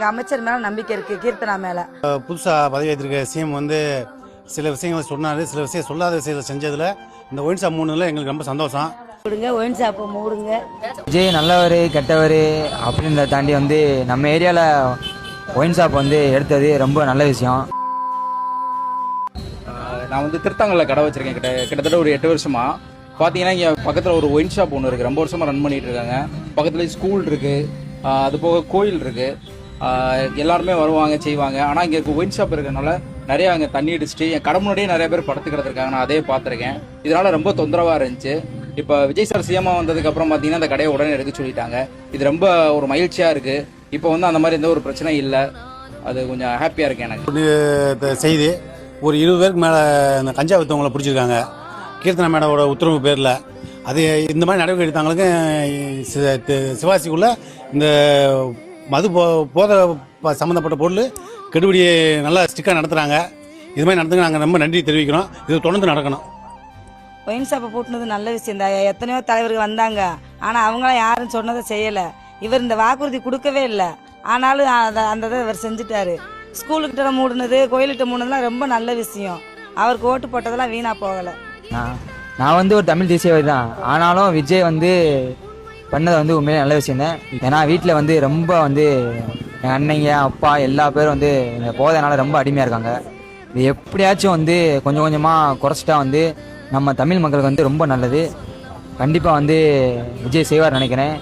எங்கள் அமைச்சர் மேலே நம்பிக்கை இருக்குது, கீர்த்தனா மேலே. புதுசாக பதவி ஏற்றிருக்க சிஎம் வந்து சில விஷயங்களை சொன்னார், சில விஷயம் சொல்லாத விஷயத்தை செஞ்சதில் இந்த ஒயின் ஷாப் மூணுல எங்களுக்கு ரொம்ப சந்தோஷம். விடுங்க, ஒயின் ஷாப்பை மூடுங்க. விஜய் நல்லவர் கெட்டவர் அப்படின்றத தாண்டி வந்து நம்ம ஏரியாவில் ஒயின் ஷாப் வந்து எடுத்தது ரொம்ப நல்ல விஷயம். நான் வந்து திருத்தாங்கல்ல கடை வச்சிருக்கேன் கிட்டத்தட்ட ஒரு 8 வருஷமா. பார்த்தீங்கன்னா இங்கே பக்கத்தில் ஒரு ஒயின் ஷாப் ஒன்று இருக்குது, ரொம்ப வருஷமாக ரன் பண்ணிட்டு இருக்காங்க. பக்கத்தில் ஸ்கூல் இருக்குது, அது போக கோயில் இருக்குது, எல்லாருமே வருவாங்க செய்வாங்க. ஆனால் இங்கே ஒயின் ஷாப் இருக்கிறதுனால நிறைய அங்கே தண்ணி அடிச்சுட்டு என் கடை முன்னாடியே நிறைய பேர் படுத்துக்கிறது இருக்காங்க. நான் அதே பார்த்துருக்கேன். இதனால ரொம்ப தொந்தரவாக இருந்துச்சு. இப்போ விஜய் சார் சிஎம்மா வந்ததுக்கப்புறம் பார்த்தீங்கன்னா அந்த கடையை உடனே எடுக்க சொல்லிட்டாங்க. இது ரொம்ப ஒரு மகிழ்ச்சியாக இருக்குது. இப்போ வந்து அந்த மாதிரி எந்த ஒரு பிரச்சனையும் இல்லை. அது கொஞ்சம் ஹாப்பியாக இருக்கு எனக்கு. செய்தி ஒரு 20 பேருக்கு மேலே இந்த கஞ்சா வித்தவங்களை பிடிச்சிருக்காங்க கீர்த்தனா மேடோட உத்தரவு பேரில். அது இந்த மாதிரி நடவடிக்கை எடுத்தவங்களுக்கு சிவாசிக்குள்ள இந்த மது போதை சம்மந்தப்பட்ட பொருள் கெடுபிடியை நல்லா ஸ்ட்ரிக்டாக நடத்துகிறாங்க. இது மாதிரி நடத்துங்க, நாங்கள் ரொம்ப நன்றி தெரிவிக்கிறோம். இது தொடர்ந்து நடக்கணும். ஒயின் ஷாப்பை போட்டுனது நல்ல விஷயம் தான். எத்தனையோ தலைவர்கள் வந்தாங்க, ஆனால் அவங்களாம் யாரும் சொன்னதை செய்யலை. இவர் இந்த வாக்குறுதி கொடுக்கவே இல்லை. ஆனாலும் அந்த இதை இவர் செஞ்சுட்டாரு. ஸ்கூலுக்கிட்ட மூடினது, கோயில்கிட்ட மூடினதுலாம் ரொம்ப நல்ல விஷயம். அவருக்கு ஓட்டு போட்டதெல்லாம் வீணாக போகலை. நான் வந்து ஒரு தமிழ் தேசியவாதி தான். ஆனாலும் விஜய் வந்து பண்ணது வந்து உண்மையிலே நல்ல விஷயம் தான். ஏன்னா வீட்டில் வந்து ரொம்ப வந்து எங்கள் அண்ணங்க அப்பா எல்லா பேரும் வந்து இந்த போதைனால ரொம்ப அடிமையாக இருக்காங்க. இது எப்படியாச்சும் வந்து கொஞ்சம் கொஞ்சமாக குறைச்சிட்டா வந்து நம்ம தமிழ் மக்களுக்கு வந்து ரொம்ப நல்லது. கண்டிப்பாக வந்து விஜய் செய்வார் நினைக்கிறேன்.